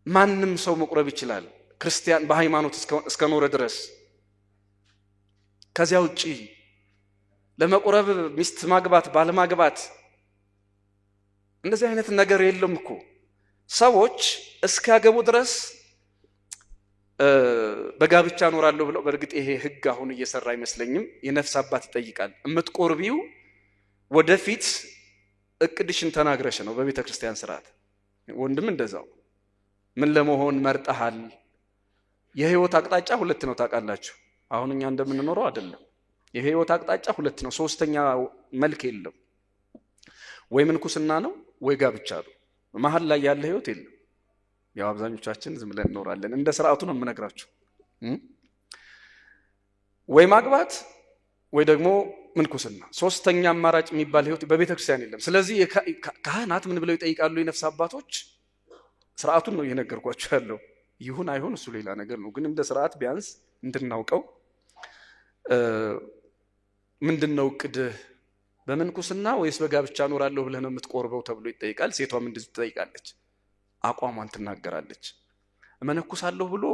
ማንም ሰው መቁረብ ይችላል ክርስቲያን በሃይማኖት እስከኖረ ድረስ። ከዚያ ውጪ ለመቁረብ ሚስት ማግባት ባለማግባት እንደዚህ አይነት ነገር የለም እኮ። ሰዎች እስካገቡ ድረስ በጋብቻ ኖራለሁ ብለው በእርግጥ ይሄ ህግ አሁን እየሰራ አይመስለኝም። የነፍስ አባት ይጠይቃል። እምትቆርቢው ወደፊት እቅድሽን ተናግረሽ ነው በቤተ ክርስቲያን ስርዓት። ወንድም እንደዛው ምን ለመሆን መርጠሃል? የህይወት አቅጣጫ ሁለት ነው ታውቃላችሁ። አሁን እኛ እንደምንኖረው አይደለም። የህይወት አቅጣጫ ሁለት ነው። ሶስተኛ መልክ የለም። ወይ ምንኩስና ነው ወይ ጋብቻ ነው። መሀል ላይ ያለ ህይወት የለም። ያው አብዛኞቻችን ዝም ብለን እንኖራለን። እንደ ስርዓቱ ነው የምነግራችሁ። ወይ ማግባት ወይ ደግሞ ምንኩስና። ሶስተኛ አማራጭ የሚባል ህይወት በቤተ ክርስቲያን የለም። ስለዚህ ካህናት ምን ብለው ይጠይቃሉ? የነፍስ አባቶች ስርዓቱን ነው እየነገርኳችሁ ያለው። ይሁን አይሁን እሱ ሌላ ነገር ነው። ግን እንደ ስርዓት ቢያንስ እንድናውቀው ምንድነው እቅድህ? በምንኩስና ወይስ በጋብቻ ኖራለሁ ብለህ ነው የምትቆርበው ተብሎ ይጠይቃል። ሴቷም እንደዚህ ትጠይቃለች። አቋሟን ትናገራለች። መነኩሳለሁ ብሎ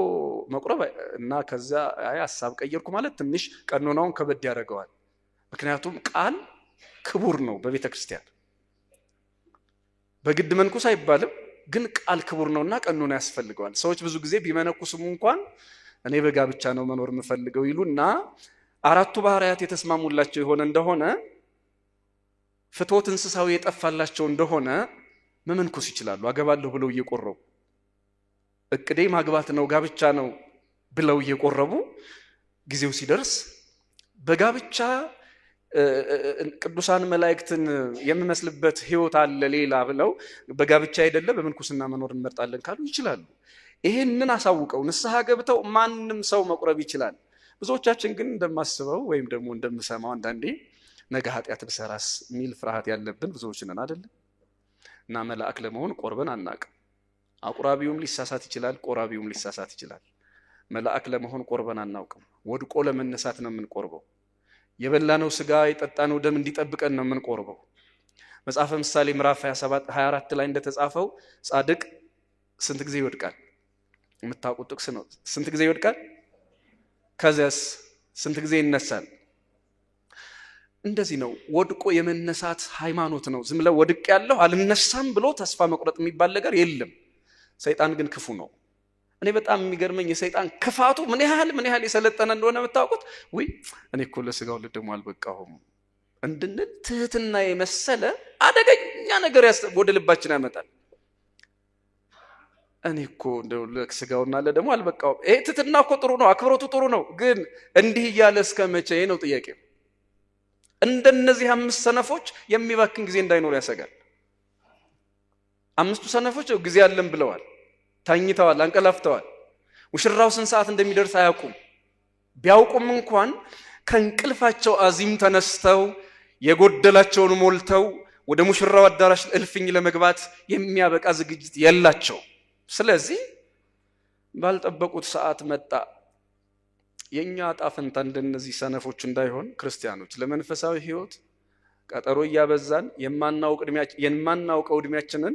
መቁረብ እና ከዛ ሐሳብ ቀየርኩ ማለት ትንሽ ቀኖናውን ከበድ ያደርገዋል። ምክንያቱም ቃል ክቡር ነው በቤተ ክርስቲያን። በግድ መንኩስ አይባልም፣ ግን ቃል ክቡር ነውና ቀኖና ያስፈልገዋል። ሰዎች ብዙ ጊዜ ቢመነኩስሙ እንኳን እኔ በጋብቻ ነው መኖር የምፈልገው ይሉና አራቱ ባህሪያት የተስማሙላቸው የሆነ እንደሆነ ፍትወት እንስሳዊ የጠፋላቸው እንደሆነ መመንኩስ ይችላሉ። አገባለሁ ብለው እየቆረቡ እቅዴ ማግባት ነው ጋብቻ ነው ብለው እየቆረቡ ጊዜው ሲደርስ በጋብቻ ቅዱሳን መላእክትን የሚመስልበት ህይወት አለ ሌላ ብለው በጋብቻ አይደለ በምንኩስና መኖር እንመርጣለን ካሉ ይችላሉ። ይሄንን አሳውቀው ንስሐ ገብተው ማንም ሰው መቁረብ ይችላል። ብዙዎቻችን ግን እንደማስበው ወይም ደግሞ እንደምሰማው አንዳንዴ ነገ ኃጢአት ብሰራስ ሚል ፍርሃት ያለብን ብዙዎች ነን አይደል? እና መልአክ ለመሆን ቆርበን አናውቅም። አቁራቢውም ሊሳሳት ይችላል፣ ቆራቢውም ሊሳሳት ይችላል። መልአክ ለመሆን ቆርበን አናውቅም። ወድቆ ለመነሳት ነው የምንቆርበው። የበላነው ስጋ የጠጣነው ደም እንዲጠብቀን ነው የምንቆርበው። መጽሐፈ ምሳሌ ምዕራፍ 24 ላይ እንደተጻፈው ጻድቅ ስንት ጊዜ ይወድቃል? የምታውቁት ጥቅስ ነው። ስንት ጊዜ ይወድቃል? ከዚያስ ስንት ጊዜ ይነሳል? እንደዚህ ነው። ወድቆ የመነሳት ሃይማኖት ነው። ዝም ብለው ወድቅ ያለው አልነሳም ብሎ ተስፋ መቁረጥ የሚባል ነገር የለም። ሰይጣን ግን ክፉ ነው። እኔ በጣም የሚገርመኝ የሰይጣን ክፋቱ ምን ያህል የሰለጠነ እንደሆነ የምታውቁት። ወይ እኔ እኮ ለስጋው ለደሙ አልበቃሁም እንድንል ትህትና የመሰለ አደገኛ ነገር ወደ ልባችን ያመጣል። እኔ እኮ እንደው ለስጋውና ለደሙ አልበቃሁም። ይሄ ትህትና እኮ ጥሩ ነው፣ አክብሮቱ ጥሩ ነው። ግን እንዲህ እያለ እስከ መቼ ነው ጥያቄው። እንደነዚህ 5 ሰነፎች የሚባክን ጊዜ እንዳይኖር ያሰጋል። 5ቱ ሰነፎች ጊዜ አለን ብለዋል፣ ታኝተዋል፣ አንቀላፍተዋል። ሙሽራው ስንት ሰዓት እንደሚደርስ አያውቁም። ቢያውቁም እንኳን ከእንቅልፋቸው አዚም ተነስተው የጎደላቸውን ሞልተው ወደ ሙሽራው አዳራሽ እልፍኝ ለመግባት የሚያበቃ ዝግጅት የላቸው። ስለዚህ ባልጠበቁት ሰዓት መጣ። የኛ ጣፈንታ እንደነዚህ ሰነፎች እንዳይሆን ክርስቲያኖች ለመንፈሳዊ ህይወት ቀጠሮ እያበዛን የማናውቀው እድሜያችንን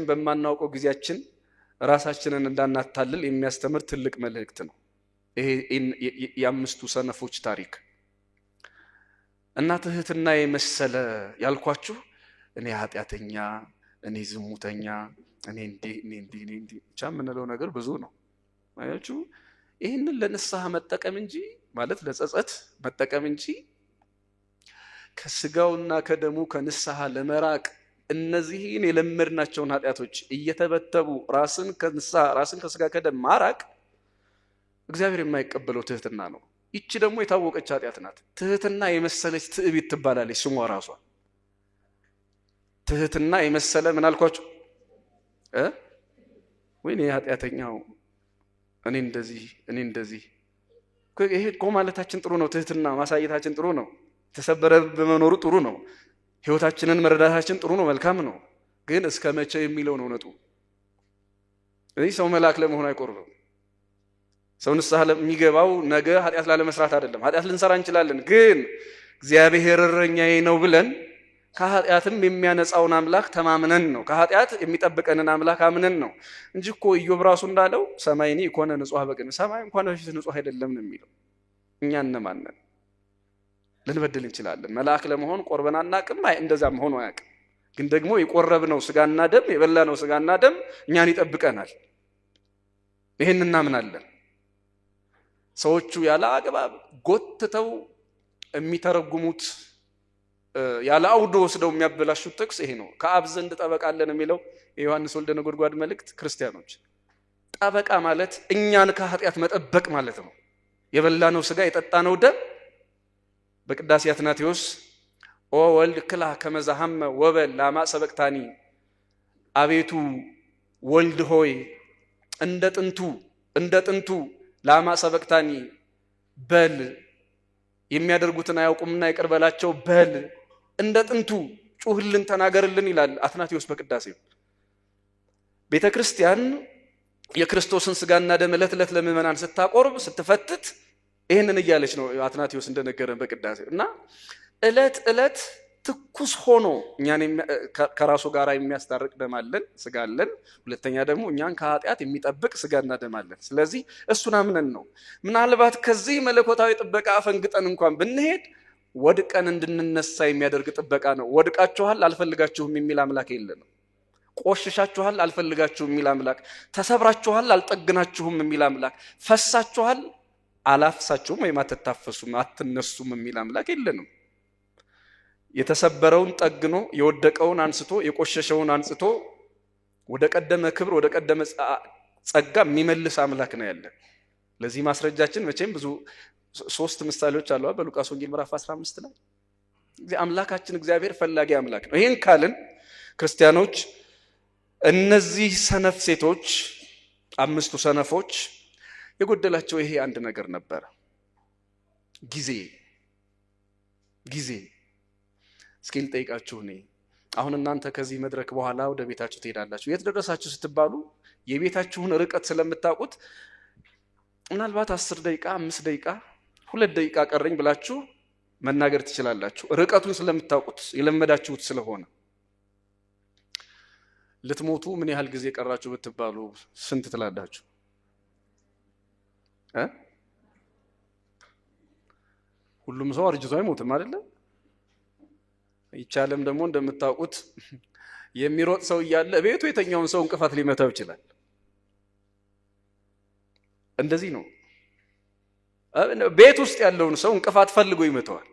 በማናውቀው ጊዜያችን ራሳችንን እንዳናታልል የሚያስተምር ትልቅ መልእክት ነው ይሄ የአምስቱ ሰነፎች ታሪክ። እና ትህትና የመሰለ ያልኳችሁ እኔ ኃጢአተኛ፣ እኔ ዝሙተኛ፣ እኔ እንዲህ ብቻ የምንለው ነገር ብዙ ነው። አያችሁ፣ ይህንን ለንስሐ መጠቀም እንጂ ማለት ለጸጸት መጠቀም እንጂ ከስጋውና ከደሙ ከንስሐ ለመራቅ እነዚህን የለመድናቸውን ኃጢአቶች እየተበተቡ ራስን ከስጋ ከደም ማራቅ እግዚአብሔር የማይቀበለው ትህትና ነው። ይቺ ደግሞ የታወቀች ኃጢአት ናት። ትህትና የመሰለች ትዕቢት ትባላለች ስሟ ራሷ። ትህትና የመሰለ ምን አልኳችሁ? ወይኔ ኃጢአተኛው እኔ እንደዚህ ይሄ እኮ ማለታችን ጥሩ ነው። ትህትና ማሳየታችን ጥሩ ነው። ተሰበረ በመኖሩ ጥሩ ነው። ህይወታችንን መረዳታችን ጥሩ ነው፣ መልካም ነው። ግን እስከ መቼ የሚለው ነው ነጡ። እዚህ ሰው መልአክ ለመሆን አይቆርብም። ሰው ንስሐ የሚገባው ነገ ኃጢአት ላለመስራት አይደለም። ኃጢአት ልንሰራ እንችላለን፣ ግን እግዚአብሔር እረኛዬ ነው ብለን ከኃጢአትም የሚያነጻውን አምላክ ተማምነን ነው። ከኃጢአት የሚጠብቀንን አምላክ አምነን ነው እንጂ እኮ ኢዮብ ራሱ እንዳለው ሰማይኒ ኢኮነ ንጹሕ በቅድመ ሰማይ እንኳን በፊት ንጹሕ አይደለም ነው የሚለው። እኛ እነማን ነን? ልንበድል እንችላለን። መልአክ ለመሆን ቆርበን አናቅም። እንደዛም ሆኖ አያውቅም። ግን ደግሞ የቆረብነው ስጋና ደም የበላነው ስጋና ደም እኛን ይጠብቀናል። ይሄን እናምናለን። ሰዎቹ ያለ አግባብ ጎትተው የሚተረጉሙት ያለ አውዶ ወስደው የሚያበላሹት ጥቅስ ይሄ ነው። ከአብ ዘንድ ጠበቃ አለን የሚለው የዮሐንስ ወልደ ነጎድጓድ መልእክት ክርስቲያኖች ጠበቃ ማለት እኛን ከኃጢአት መጠበቅ ማለት ነው። የበላነው ስጋ የጠጣነው ደም በቅዳሴ አትናቴዎስ ኦ ወልድ ክላ ከመዛሃመ ወበል ላማ ሰበቅታኒ አቤቱ ወልድ ሆይ እንደ ጥንቱ ላማ ሰበቅታኒ በል የሚያደርጉትን አያውቁምና ይቅር በላቸው በል እንደ ጥንቱ ጩህልን ተናገርልን ይላል አትናቴዎስ በቅዳሴው። ቤተክርስቲያን የክርስቶስን ስጋና ደም ዕለት ዕለት ለምእመናን ስታቆርብ ስትፈትት ይሄንን እያለች ነው አትናቴዎስ እንደነገረን በቅዳሴው። እና ዕለት ዕለት ትኩስ ሆኖ እኛን ከራሱ ጋር የሚያስታርቅ ደም አለን፣ ስጋ አለን። ሁለተኛ ደግሞ እኛን ከኃጢአት የሚጠብቅ ስጋና ደም አለን። ስለዚህ እሱን አምነን ነው። ምናልባት ከዚህ መለኮታዊ ጥበቃ አፈንግጠን እንኳን ብንሄድ ወድቀን እንድንነሳ የሚያደርግ ጥበቃ ነው። ወድቃችኋል አልፈልጋችሁም የሚል አምላክ የለንም። ቆሽሻችኋል አልፈልጋችሁም የሚል አምላክ፣ ተሰብራችኋል አልጠግናችሁም የሚል አምላክ፣ ፈሳችኋል አላፍሳችሁም ወይም አትታፈሱም አትነሱም የሚል አምላክ የለንም። የተሰበረውን ጠግኖ የወደቀውን አንስቶ የቆሸሸውን አንስቶ ወደ ቀደመ ክብር ወደ ቀደመ ጸጋ የሚመልስ አምላክ ነው ያለን። ለዚህ ማስረጃችን መቼም ብዙ 3 ምሳሌዎች አሉ በሉቃስ ወንጌል ምዕራፍ 15 ላይ። አምላካችን እግዚአብሔር ፈላጊ አምላክ ነው። ይሄን ካልን ክርስቲያኖች እነዚህ ሰነፍ ሴቶች 5ቱ ሰነፎች የጎደላቸው ይሄ አንድ ነገር ነበር፣ ጊዜ። እስኪ ልጠይቃችሁ፣ እኔ አሁን እናንተ ከዚህ መድረክ በኋላ ወደ ቤታችሁ ትሄዳላችሁ። የት ደረሳችሁ ስትባሉ የቤታችሁን ርቀት ስለምታውቁት ምናልባት 10 ደቂቃ 5 ደቂቃ 2 ደቂቃ ቀረኝ ብላችሁ መናገር ትችላላችሁ። ርቀቱን ስለምታውቁት የለመዳችሁት ስለሆነ። ልትሞቱ ምን ያህል ጊዜ ቀራችሁ ብትባሉ ስንት ትላላችሁ? ሁሉም ሰው አርጅቶ አይሞትም አይደለ? ይቻለም ደግሞ እንደምታውቁት የሚሮጥ ሰው እያለ ቤቱ የተኛውን ሰው እንቅፋት ሊመታው ይችላል። እንደዚህ ነው። ቤት ውስጥ ያለውን ሰው እንቅፋት ፈልጎ ይመታዋል።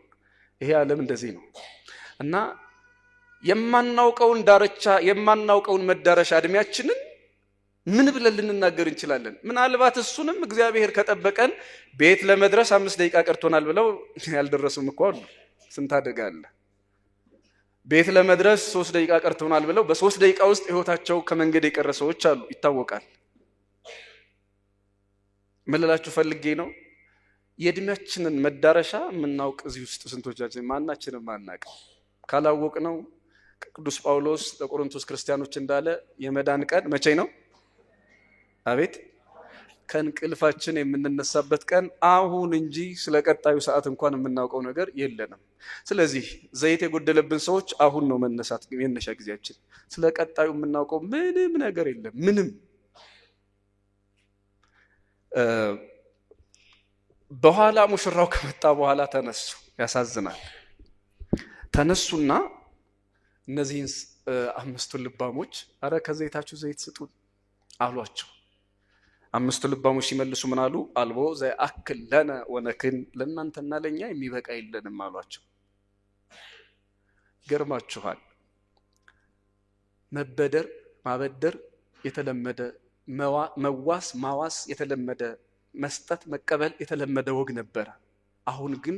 ይሄ ዓለም እንደዚህ ነው። እና የማናውቀውን ዳርቻ የማናውቀውን መዳረሻ እድሜያችንን ምን ብለን ልንናገር እንችላለን? ምናልባት እሱንም እግዚአብሔር ከጠበቀን ቤት ለመድረስ 5 ደቂቃ ቀርቶናል ብለው ያልደረሱም እኮ አሉ። ስንት አደጋ አለ። ቤት ለመድረስ 3 ደቂቃ ቀርቶናል ብለው በ3 ደቂቃ ውስጥ ህይወታቸው ከመንገድ የቀረ ሰዎች አሉ፣ ይታወቃል። ምንላችሁ ፈልጌ ነው የእድሜያችንን መዳረሻ የምናውቅ እዚህ ውስጥ ስንቶቻችን? ማናችንም ማናቅ። ካላወቅ ነው ቅዱስ ጳውሎስ ለቆሮንቶስ ክርስቲያኖች እንዳለ የመዳን ቀን መቼ ነው? አቤት ከእንቅልፋችን የምንነሳበት ቀን አሁን እንጂ ስለ ቀጣዩ ሰዓት እንኳን የምናውቀው ነገር የለንም። ስለዚህ ዘይት የጎደለብን ሰዎች አሁን ነው መነሳት የነሻ ጊዜያችን። ስለ ቀጣዩ የምናውቀው ምንም ነገር የለም። ምንም በኋላ ሙሽራው ከመጣ በኋላ ተነሱ። ያሳዝናል። ተነሱና እነዚህን 5ቱ ልባሞች አረ ከዘይታችሁ ዘይት ስጡን አሏቸው። 5ቱ ልባሞች ሲመልሱ ምን አሉ? አልቦ ዘአክል ለነ ወነክን፣ ለእናንተና ለኛ የሚበቃ የለንም አሏቸው። ገርማችኋል። መበደር ማበደር የተለመደ፣ መዋስ ማዋስ የተለመደ፣ መስጠት መቀበል የተለመደ ወግ ነበረ። አሁን ግን